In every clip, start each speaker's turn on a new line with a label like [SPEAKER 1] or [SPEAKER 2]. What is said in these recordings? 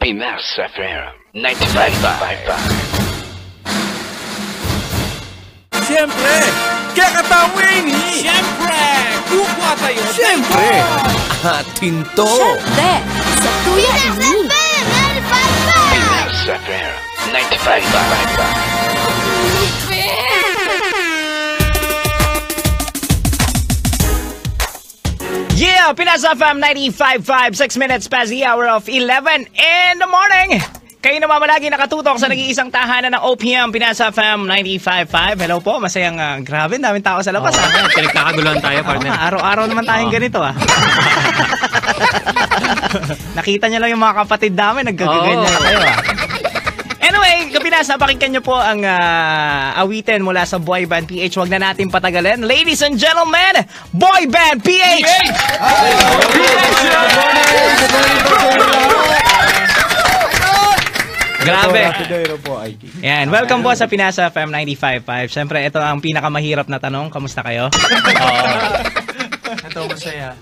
[SPEAKER 1] Pinas FM 95.5.
[SPEAKER 2] Siyempre, kakatawin!
[SPEAKER 3] Siyempre, kupwa tayo!
[SPEAKER 2] Siyempre, atin to!
[SPEAKER 4] Siyempre, sa tuya ini!
[SPEAKER 1] Pinas FM 95.5.
[SPEAKER 5] Yeah, Pinas FM 95.5, 6 minutes past the hour of 11 in the morning. Kayo naman malagi nakatutok sa nag-iisang tahanan ng OPM, Pinas FM 95.5. Hello po, masayang grabe, daming tao sa labas.
[SPEAKER 3] Pinagkakaguluhan tayo, partner.
[SPEAKER 5] Araw-araw naman tayong ganito Nakita niyo lang yung mga kapatid namin, nagkagaganyan na kayo Anyway, Pinas, napakinggan niyo po ang awitin mula sa Boy Band PH. Huwag na natin patagalin. Ladies and gentlemen, Boy Band PH! Grabe. Yan, welcome po sa Pinas FM 95.5. Siyempre, ito ang pinakamahirap na tanong. Kamusta kayo?
[SPEAKER 3] Ito, masaya.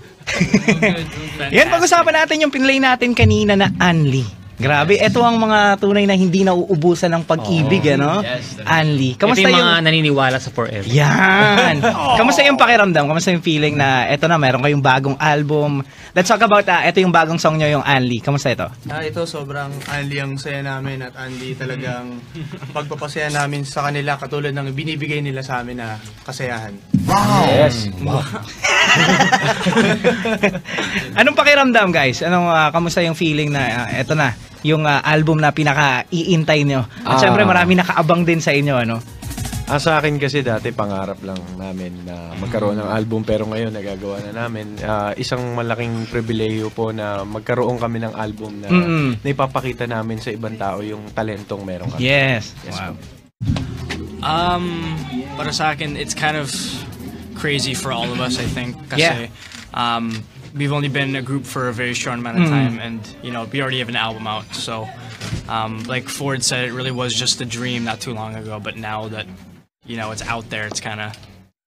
[SPEAKER 5] Yan, pag-usapan natin yung pinlay natin kanina na Anli. Grabe, ito ang mga tunay na hindi nauubusan ng pag-ibig, ano?
[SPEAKER 3] Yes.
[SPEAKER 5] Anli. Kamusta
[SPEAKER 3] ito yung mga naniniwala sa forever.
[SPEAKER 5] Yan! Kamusta yung pakiramdam? Kamusta yung feeling na eto na, meron kayong bagong album? Let's talk about, ito yung bagong song nyo, yung Anli. Kamusta ito?
[SPEAKER 6] Ito sobrang Anli ang saya namin at Anli talagang pagpapasaya namin sa kanila katulad ng binibigay nila sa amin na kasayahan.
[SPEAKER 2] Wow! Yes! Wow.
[SPEAKER 5] Anong pakiramdam, guys? Kamusta yung feeling na eto na, yung album na pinaka-iintay nyo? At syempre marami nakaabang din sa inyo, ano?
[SPEAKER 7] Sa akin kasi dati pangarap lang namin na magkaroon ng album pero ngayon nagagawa na namin. Isang malaking pribilehiyo po na magkaroon kami ng album na naipapakita namin sa ibang tao yung talentong meron kami.
[SPEAKER 5] Yes.
[SPEAKER 3] Wow. Para sa akin, it's kind of crazy for all of us, I think. Kasi, we've only been a group for a very short amount of time, and we already have an album out. So, like Ford said, it really was just a dream not too long ago. But now that it's out there, it's kind of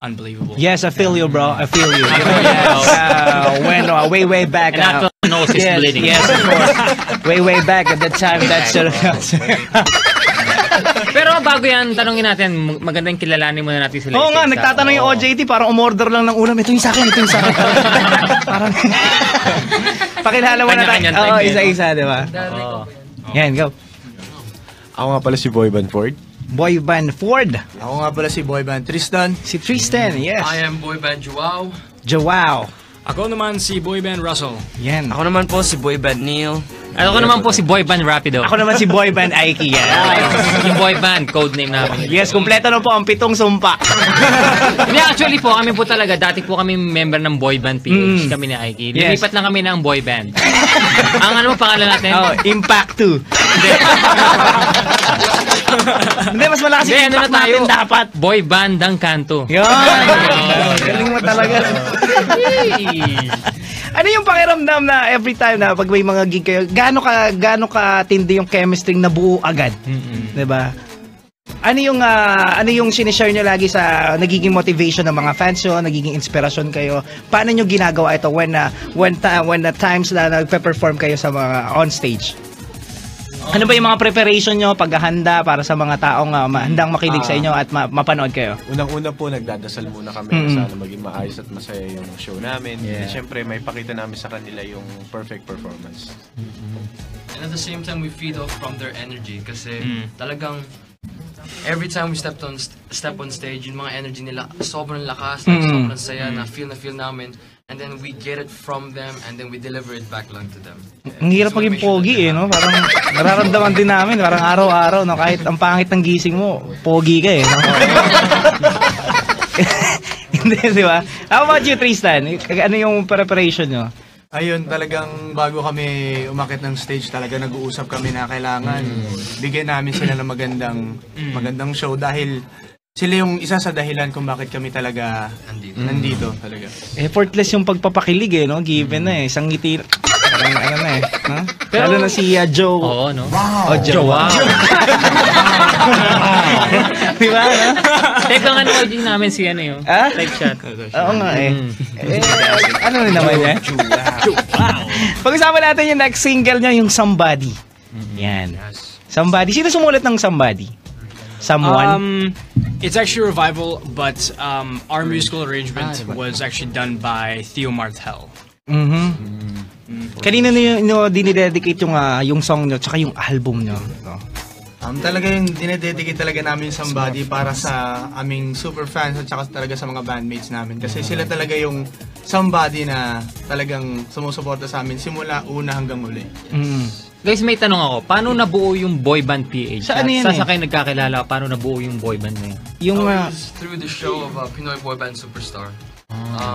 [SPEAKER 3] unbelievable.
[SPEAKER 5] Yes, I feel you, bro. I feel you. When way back.
[SPEAKER 3] And not the nose is bleeding.
[SPEAKER 5] Yes, of course. way back at that time. That's
[SPEAKER 3] Pero bago yan, tanongin natin, magandang kilalanin muna natin sila.
[SPEAKER 5] Oo nga, nagtatanong yung OJT, parang umorder lang ng ulam. Ito yung sa akin, ito yung sa akin. Parang, pakilala mo na tayo. Oo, isa-isa, di ba? Yan, go.
[SPEAKER 7] Ako nga pala si Boy Band Ford.
[SPEAKER 5] Boy Band Ford.
[SPEAKER 6] Ako nga pala si Boy Band Tristan.
[SPEAKER 5] Si Tristan, yes.
[SPEAKER 8] I am Boy Band Joao.
[SPEAKER 5] Joao.
[SPEAKER 3] Ako naman si Boy Band Russell.
[SPEAKER 5] Yan.
[SPEAKER 8] Ako naman po si Boy Band Neil.
[SPEAKER 3] Ako naman po si Boy Band Rapido.
[SPEAKER 5] Ako naman si Boy Band Aiki. Yan.
[SPEAKER 3] Yung Boy Band, code name namin.
[SPEAKER 5] Yes, kumpleto na po ang 7 sumpa.
[SPEAKER 3] Hindi, actually po, kami po talaga, dati po kami member ng Boy Band PH, kami ni Aiki.
[SPEAKER 5] Yes.
[SPEAKER 3] Nilipat lang kami ng Boy Band. Ang ano pangalan natin?
[SPEAKER 5] Impact 2. Hindi, mas malakas yung impact natin dapat.
[SPEAKER 3] Boy Band ng Kanto.
[SPEAKER 5] Yan. Galing mo talaga. Ano yung pakiramdam na every time na pag may mga gig kayo, gaano ka tindi yung chemistry na buo agad? 'Di ba? Ano yung sinishare nyo lagi sa nagiging motivation ng mga fans nyo, nagiging inspirasyon kayo? Paano nyo ginagawa ito when the times na nagpe-perform kayo sa mga on stage? Ano ba yung mga preparation nyo, paghahanda para sa mga taong handang makinig sa inyo at mapanood kayo?
[SPEAKER 7] Unang-una po, nagdadasal muna kami na sana maging maayos at masaya yung show namin.
[SPEAKER 5] Yeah.
[SPEAKER 7] And syempre, may pakita namin sa kanila yung perfect performance.
[SPEAKER 8] And at the same time, we feed off from their energy kasi talagang every time we step on stage, yung mga energy nila sobrang lakas, sobrang saya na feel namin. And then we get it from them and then we deliver it back lang to them.
[SPEAKER 5] Ang hirap maging pogi no? Parang nararamdaman din namin, parang araw-araw, no? Kahit ang pangit ng gising mo, pogi ka no? Hindi, di ba? How about you, Tristan? Ano yung preparation nyo?
[SPEAKER 6] Ayun, talagang bago kami umakit ng stage, talaga nag-uusap kami na kailangan bigyan namin sila ng magandang show dahil sila yung isa sa dahilan kung bakit kami talaga nandito talaga.
[SPEAKER 5] Effortless yung pagpapakilig no? Given na isang ngiti. Parang ano na no? Lalo na si Joe.
[SPEAKER 3] Oo, no?
[SPEAKER 5] Wow! Joe. Wow! Di ba, no?
[SPEAKER 3] Teka nga naman din namin si ano yun. Live shot.
[SPEAKER 5] Oo nga ano rin naman yan? Pag-usapan natin yung next single niya, yung Somebody. Yan. Somebody. Sino sumulat ng Somebody? Someone?
[SPEAKER 3] It's actually a revival, but our musical arrangement was actually done by Theo Martel.
[SPEAKER 5] Kanina nyo dinidedicate yung song nyo tsaka yung album nyo?
[SPEAKER 6] Talaga yung dinededicate talaga namin Somebody para sa aming super fans at saka talaga sa mga bandmates namin. Kasi sila talaga yung somebody na talagang sumusuporta sa amin simula una hanggang uli.
[SPEAKER 9] Guys, may tanong ako. Paano nabuo yung boy band PH?
[SPEAKER 5] Saan yan
[SPEAKER 9] Sa kayo nagkakilala, paano nabuo yung boy band na yun?
[SPEAKER 5] Yung,
[SPEAKER 8] It was through the show of Pinoy Boy Band Superstar.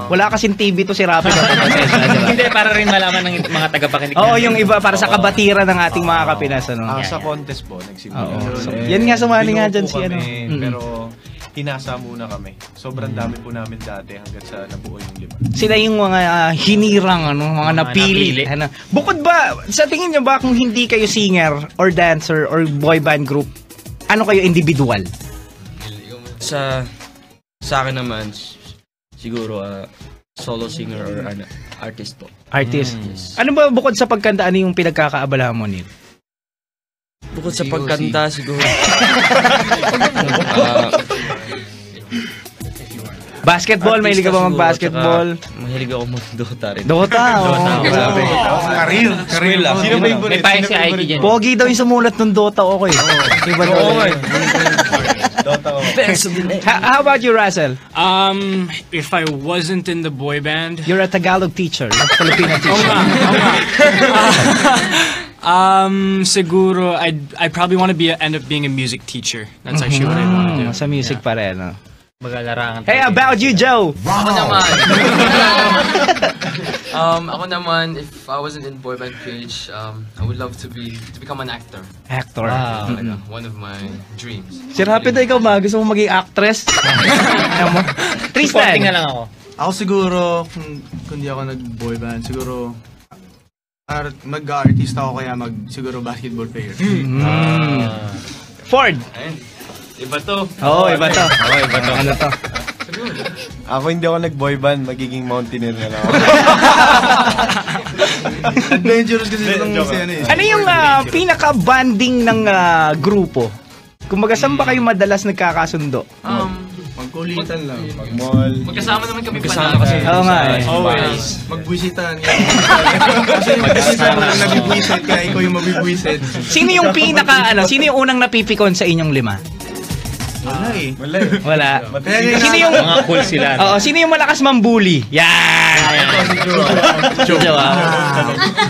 [SPEAKER 5] wala kasing TV to si Rapi.
[SPEAKER 9] Hindi, para rin malaman ng mga tagapakinig.
[SPEAKER 5] Oo, yung iba para sa kabatiran ng ating mga Kapinas. Ano?
[SPEAKER 7] Sa contest po, nagsimula.
[SPEAKER 5] Yan nga, sumali nga dyan si ano.
[SPEAKER 7] Pero hinasa muna kami. Sobrang dami po namin dati hanggang sa nabuo yung 5.
[SPEAKER 5] Sila yung mga hinirang, mga napili. Ano. Bukod ba, sa tingin nyo ba kung hindi kayo singer or dancer or boy band group, ano kayo individual?
[SPEAKER 10] Sa akin naman, siguro solo singer or artist po.
[SPEAKER 5] Artist. Ano ba bukod sa pagkanta, ano yung pinagkakaabalahan mo, Neil?
[SPEAKER 10] Bukod sa pagkanta, siguro.
[SPEAKER 5] Basketball, mahilig ka ba mag-basketball?
[SPEAKER 10] Mahilig ako mag-Dota rin.
[SPEAKER 5] Dota, grabe.
[SPEAKER 6] Career lang.
[SPEAKER 7] Sino favorite?
[SPEAKER 9] May payo si Aiki dyan.
[SPEAKER 5] Pogi daw yung sumulat ng Dota, okay. Iba daw.
[SPEAKER 7] Dota ko.
[SPEAKER 5] How about you, Russell?
[SPEAKER 3] If I wasn't in the boy band,
[SPEAKER 5] You're a Tagalog teacher, not Filipino teacher.
[SPEAKER 3] siguro I'd probably want to end up being a music teacher. That's actually what I want to do.
[SPEAKER 5] Sa music pa rin, no?
[SPEAKER 9] Magalarangan.
[SPEAKER 5] Hey, about you, Joe?
[SPEAKER 8] Ako naman. Ako naman, if I wasn't in boy band PH, I would love to become an actor.
[SPEAKER 5] Actor.
[SPEAKER 8] Talaga, one of my dreams.
[SPEAKER 5] Si Rapid, ikaw ba? Gusto mo maging actress? Tristan.
[SPEAKER 9] Supporting na lang ako.
[SPEAKER 6] Ako siguro, kung di ako nag-boy band, siguro mag-artist ako kaya siguro basketball player.
[SPEAKER 5] Ford.
[SPEAKER 10] Iba to.
[SPEAKER 5] Oo, iba to. Ano to?
[SPEAKER 7] Ako hindi ako nag-boy band, magiging mountaineer na lang ako.
[SPEAKER 6] Adventurous kasi itong ano eh.
[SPEAKER 5] Ano yung pinaka-banding ng grupo? Kumbaga, saan ba kayo madalas nagkakasundo?
[SPEAKER 6] Magkulitan lang.
[SPEAKER 7] Mag-mall.
[SPEAKER 8] Magkasama naman kami
[SPEAKER 10] kasi.
[SPEAKER 5] Oo nga eh.
[SPEAKER 8] Always.
[SPEAKER 6] Magbwisitan. Kasi yung mag-isa mo lang nabibwisit, kaya ikaw yung mabibwisit.
[SPEAKER 5] Sino yung sino yung unang napipikon sa inyong 5?
[SPEAKER 6] Wala eh.
[SPEAKER 5] Wala.
[SPEAKER 6] Kaya
[SPEAKER 5] Sino yung
[SPEAKER 9] Mga cool sila.
[SPEAKER 5] Oo, sino yung malakas mambuli? Yan.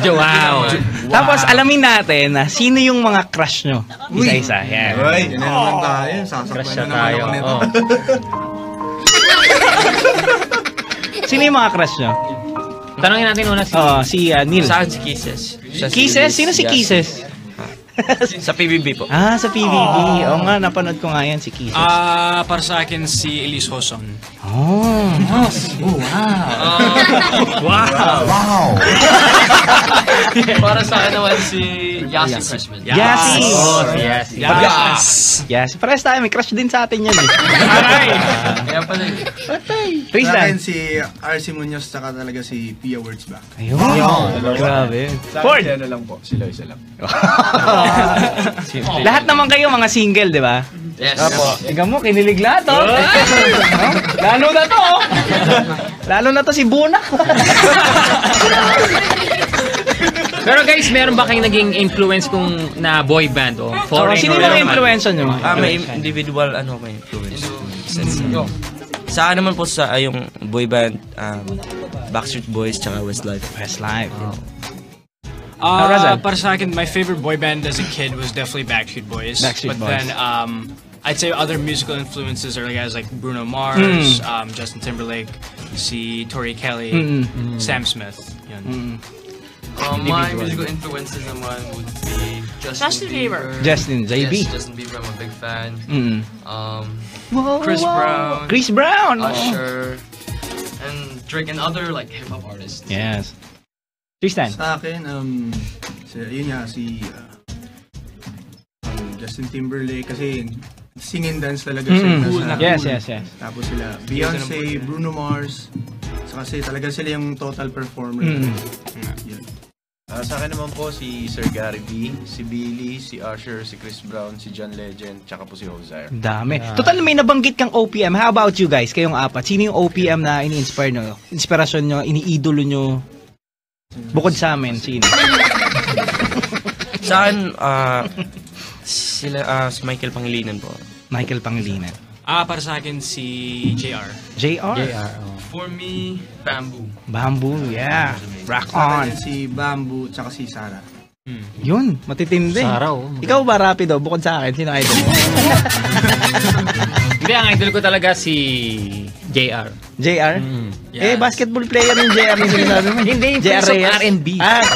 [SPEAKER 5] Wow. Tapos alamin natin na sino yung mga crush nyo. Isa-isa. Yan.
[SPEAKER 6] Ay, yan na naman tayo. Sasakpan na naman ako nito.
[SPEAKER 5] Sino yung mga crush nyo?
[SPEAKER 9] Tanongin natin una
[SPEAKER 5] Si Neil.
[SPEAKER 10] Sa akin si Kisses.
[SPEAKER 5] Kisses? Sino si Kisses?
[SPEAKER 10] Sa PBB po.
[SPEAKER 5] Sa PBB. Oo nga, napanood ko nga yan, si Kisses.
[SPEAKER 3] Para sa akin, si Elise Hoson.
[SPEAKER 5] Oh, wow.
[SPEAKER 8] Para sa akin naman si Yasi Freshman.
[SPEAKER 5] Yasi.
[SPEAKER 3] Yes.
[SPEAKER 5] Parehas tayo, may crush din sa atin yan eh.
[SPEAKER 8] Kaya pala
[SPEAKER 6] Sa
[SPEAKER 5] Tristan.
[SPEAKER 6] akin si RC Munoz saka talaga si Pia Wurtzbach.
[SPEAKER 5] Ayun. Grabe.
[SPEAKER 7] Ford! Ano lang po, sila isa lang.
[SPEAKER 5] Lahat naman kayo mga single, di ba?
[SPEAKER 8] Yes.
[SPEAKER 5] Tingnan mo, kinilig lahat, oh. Lalo na to, oh. Lalo na to si Bunak.
[SPEAKER 9] Pero guys, meron ba kayong naging influence kung na boy band o foreign?
[SPEAKER 5] Sino
[SPEAKER 9] or
[SPEAKER 5] yung
[SPEAKER 9] local?
[SPEAKER 5] influence nyo?
[SPEAKER 10] May individual may influence. Sa akin naman po sa yung boy band, Backstreet Boys tsaka Westlife.
[SPEAKER 5] Westlife.
[SPEAKER 3] Para sa akin, my favorite boy band as a kid was definitely Backstreet Boys. Then, I'd say other musical influences are guys like Bruno Mars, Justin Timberlake, si Tori Kelly, Sam Smith. Yun.
[SPEAKER 8] My musical influences naman would be Justin Bieber.
[SPEAKER 5] Justin, JB.
[SPEAKER 8] Yes, Justin Bieber, I'm a big fan.
[SPEAKER 5] Chris
[SPEAKER 8] Brown.
[SPEAKER 5] Chris Brown.
[SPEAKER 8] Usher. And Drake and other like hip-hop artists.
[SPEAKER 5] Yes. Tristan.
[SPEAKER 6] Sa akin, si Justin Timberlake kasi sing and dance talaga siya.
[SPEAKER 5] Yes.
[SPEAKER 6] Tapos sila Beyonce, Bruno Mars. So kasi talaga sila yung total performer.
[SPEAKER 7] Sa Sa akin naman po si Sir Gary B, si Billy, si Usher, si Chris Brown, si John Legend, tsaka po si Hosire.
[SPEAKER 5] Dami. Total, may nabanggit kang OPM. How about you guys? Kayong apat. Sino yung OPM na ini-inspire nyo? Inspirasyon nyo? Iniidolo nyo? Bukod sa amin, sino?
[SPEAKER 10] Sa akin, si Michael Pangilinan po.
[SPEAKER 5] Michael Pangilinan.
[SPEAKER 3] Para sa akin si JR.
[SPEAKER 5] JR?
[SPEAKER 8] For me, Bamboo.
[SPEAKER 5] Bamboo, yeah. Rock on.
[SPEAKER 6] Si Bamboo, tsaka si Sarah.
[SPEAKER 5] Yun, matitindi.
[SPEAKER 9] Sarah,
[SPEAKER 5] Ikaw ba, Rapido? Bukod sa akin, sino idol?
[SPEAKER 9] Hindi, ang idol ko talaga si JR.
[SPEAKER 5] JR?
[SPEAKER 3] Yes.
[SPEAKER 5] Basketball player yung JR yung sinasabi mo.
[SPEAKER 9] Hindi,
[SPEAKER 5] JR
[SPEAKER 9] Prince of
[SPEAKER 5] Reyes.
[SPEAKER 9] R&B.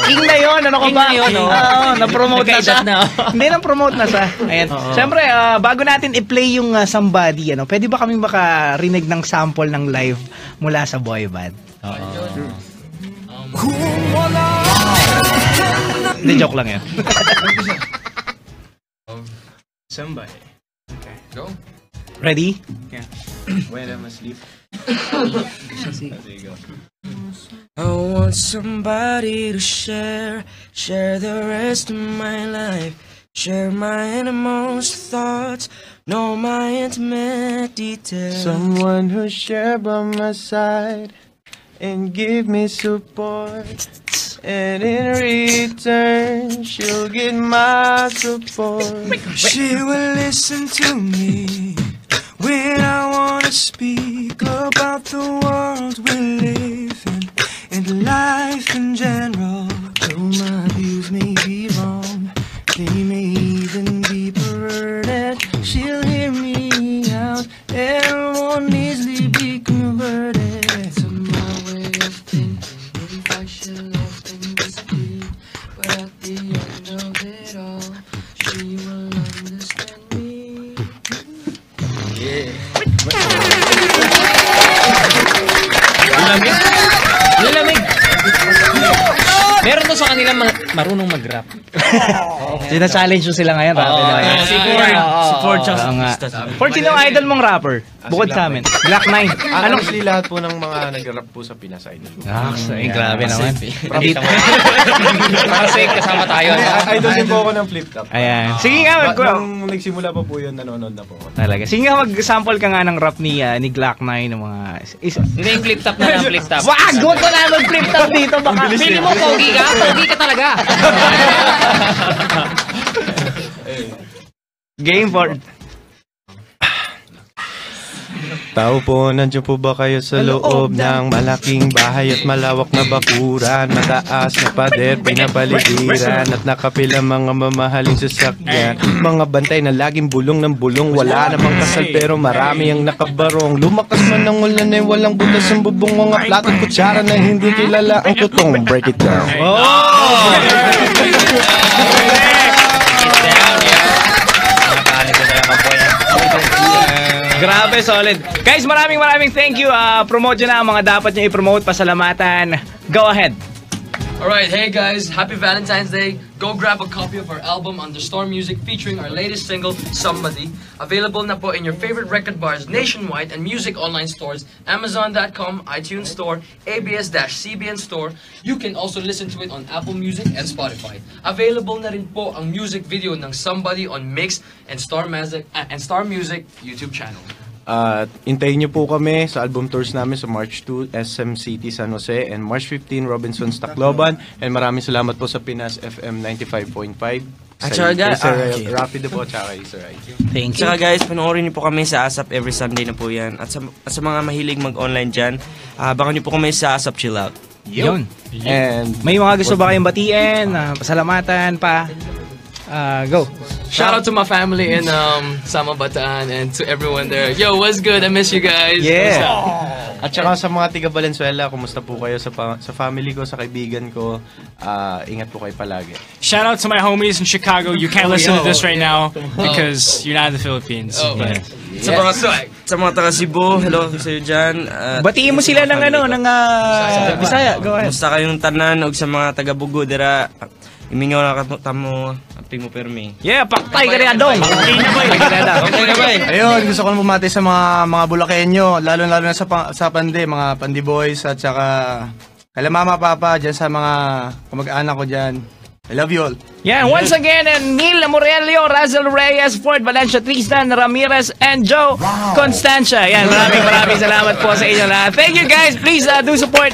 [SPEAKER 5] King na yun, ano ka
[SPEAKER 9] King
[SPEAKER 5] ba?
[SPEAKER 9] na yun, oh.
[SPEAKER 5] Oo, na-promote na siya.
[SPEAKER 9] Nagka-edad na, oh.
[SPEAKER 5] Hindi, na-promote na siya. Ayan. Siyempre, bago natin i-play yung Somebody, pwede ba kami makarinig ng sample ng live mula sa boy band? Hindi, joke lang yan.
[SPEAKER 3] Somebody.
[SPEAKER 8] Go.
[SPEAKER 5] Ready?
[SPEAKER 7] When I'm asleep.
[SPEAKER 10] I want somebody to share the rest of my life, share my innermost thoughts, know my intimate details.
[SPEAKER 7] Someone who's share by my side and give me support. And in return, she'll get my support.
[SPEAKER 6] She will listen to me when I wanna speak about the world we live in and life in general. Though my views may be wrong, they may even be perverted, she'll hear me out and won't easily be converted to my way of thinking. Maybe I should let them disagree, but at the end of it all, she will understand me.
[SPEAKER 9] Lilamig! Meron to sa kanilang marunong mag-rap.
[SPEAKER 5] Sina-challenge nyo sila ngayon, Rapido.
[SPEAKER 9] Si Ford.
[SPEAKER 10] Si Ford, tsaka
[SPEAKER 5] Oo nga.
[SPEAKER 10] si
[SPEAKER 5] Ford, sino ang idol mong rapper? Bukod sa amin. Glock 9. Anong
[SPEAKER 7] Honestly, lahat po ng mga nag-rap po sa Pinas idol.
[SPEAKER 5] grabe naman.
[SPEAKER 9] Dito. Kasi kasama tayo.
[SPEAKER 7] Idol din po ako ng flip top.
[SPEAKER 5] Ayan. Sige nga,
[SPEAKER 7] Nung nagsimula pa po yun, nanonood na po ako.
[SPEAKER 5] Talaga. Sige nga, mag-sample ka nga ng rap ni Glock 9 ng mga...
[SPEAKER 9] Hindi yung flip top na flip top.
[SPEAKER 5] Wag! Huwag ko na mag-flip top dito. Baka
[SPEAKER 9] Pili mo, pogi ka? Pogi ka talaga.
[SPEAKER 5] Game for...
[SPEAKER 7] Tao po, nandiyan po ba kayo sa loob ng malaking bahay at malawak na bakuran? Mataas na pader, pinapaligiran at nakapila mga mamahaling sasakyan. Mga bantay na laging bulong ng bulong, wala namang kasal pero marami ang nakabarong. Lumakas man ng ulan ay walang butas ang bubong, mga plato at kutsara na hindi kilala ang tutong. Break it down.
[SPEAKER 5] Grabe, solid. Guys, maraming thank you. Promote nyo na ang mga dapat nyo i-promote. Pasalamatan. Go ahead.
[SPEAKER 8] Alright, hey guys, happy Valentine's Day. Go grab a copy of our album Under Storm Music featuring our latest single, Somebody. Available na po in your favorite record bars nationwide and music online stores, Amazon.com, iTunes Store, ABS-CBN Store. You can also listen to it on Apple Music and Spotify. Available na rin po ang music video ng Somebody on Mix and Star Music YouTube channel.
[SPEAKER 7] Intayin niyo po kami sa album tours namin sa March 2, SM City, San Jose, and March 15, Robinsons, Tacloban. And maraming salamat po sa Pinas FM 95.5.
[SPEAKER 10] At saka,
[SPEAKER 7] Rapido po, tsaka Sir Rai.
[SPEAKER 5] Thank you.
[SPEAKER 10] Tsaka guys, panoorin niyo po kami sa ASAP every Sunday na po yan. At sa mga mahilig mag-online dyan, abangan niyo po kami sa ASAP Chill Out.
[SPEAKER 5] Yun.
[SPEAKER 7] And
[SPEAKER 5] May mga gusto ba kayong batiin? Pasalamatan pa? Go.
[SPEAKER 8] Shout out to my family in Sama Bataan and to everyone there. Yo, what's good? I miss you guys.
[SPEAKER 5] Yeah.
[SPEAKER 7] At saka sa mga tiga Valenzuela, kumusta po kayo sa family ko, sa kaibigan ko? Ingat po kayo palagi.
[SPEAKER 3] Shout out to my homies in Chicago. You can't listen to this right now because you're not in the Philippines. But
[SPEAKER 10] Sa mga taga Cebu, hello sa'yo dyan.
[SPEAKER 5] Batiin mo sila ng Bisaya. Go ahead.
[SPEAKER 10] Kumusta kayong tanan o sa mga taga Bugo dira. Imingaw na katamo aping mo permi.
[SPEAKER 5] Yeah, paktay ka rin adong.
[SPEAKER 6] Ayun, gusto ko lang bumati sa mga Bulakenyo, lalo na sa Pande, mga Pandi Boys at saka Kala mama, papa, dyan sa mga kamag-anak ko dyan. I love you all.
[SPEAKER 5] Yan, once again, Neil Morelio, Razel Reyes, Ford Valencia, Tristan Ramirez, and Joe Constancia. Yan, maraming salamat po sa inyo lahat. Thank you guys. Please do support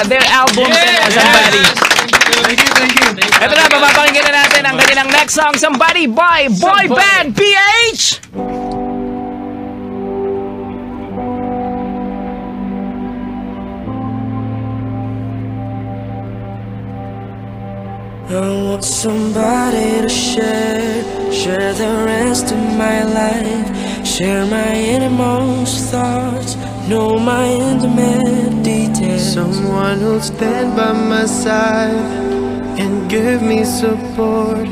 [SPEAKER 5] their albums and Somebody.
[SPEAKER 6] Thank you.
[SPEAKER 5] Ito na, papapakinggan na natin ang kanilang next song, Somebody by Boy Band PH!
[SPEAKER 10] I want somebody to share the rest of my life, share my innermost thoughts, know my intimate details.
[SPEAKER 11] Someone who'll stand by my side and give me support,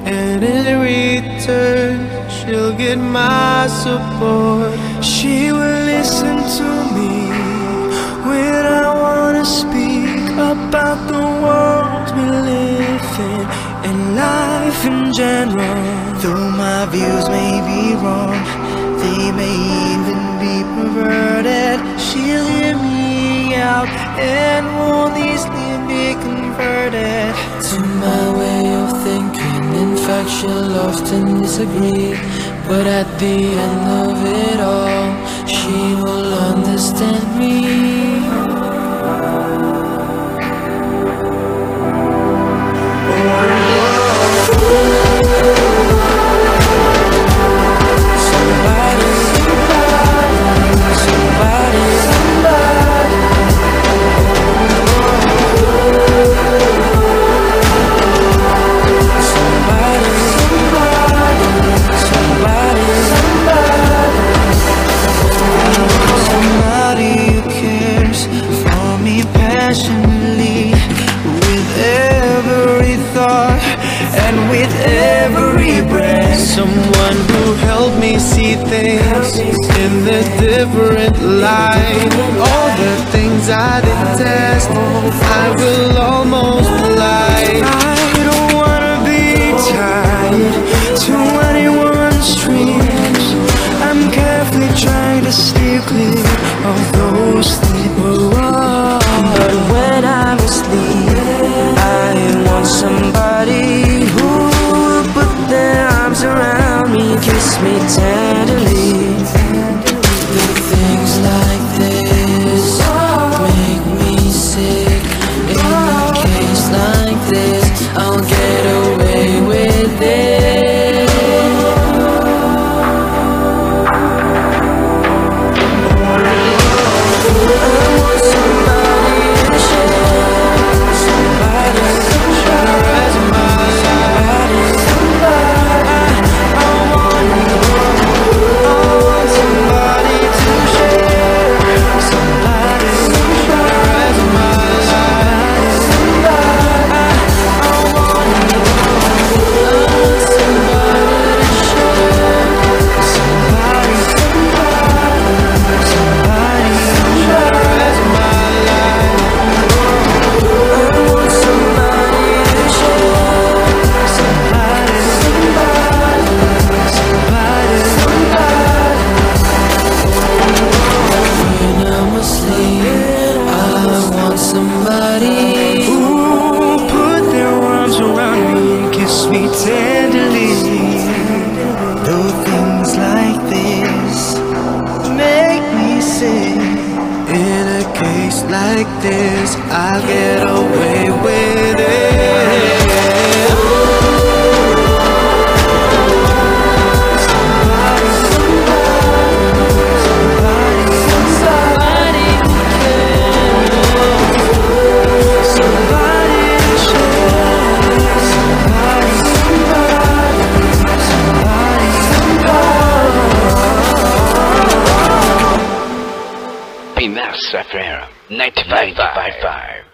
[SPEAKER 11] and in return she'll get my support.
[SPEAKER 10] She will listen to me when I wanna speak about the world we live in and life in general. Though my views may be wrong, they may even be perverted, she'll hear me out and won't easily be converted to my way of thinking. In fact, she'll often disagree, but at the end of it all, she will understand me.
[SPEAKER 11] Someone who helped me see things in a different light. All the things I detest, I will almost like.
[SPEAKER 10] I don't wanna be tied to anyone's dreams. I'm carefully trying to steer clear of those things. But when I'm asleep, I want somebody who will put their arms around me, kiss me tenderly. The things like this make me sick. In a case like this, I'll get away with it. I want somebody to share, somebody to share my life. Somebody who put their arms around me and kiss me tenderly. Though things like this make me sick,
[SPEAKER 11] in a case like this, I'll get away with it.
[SPEAKER 1] Pinas FM 95.5.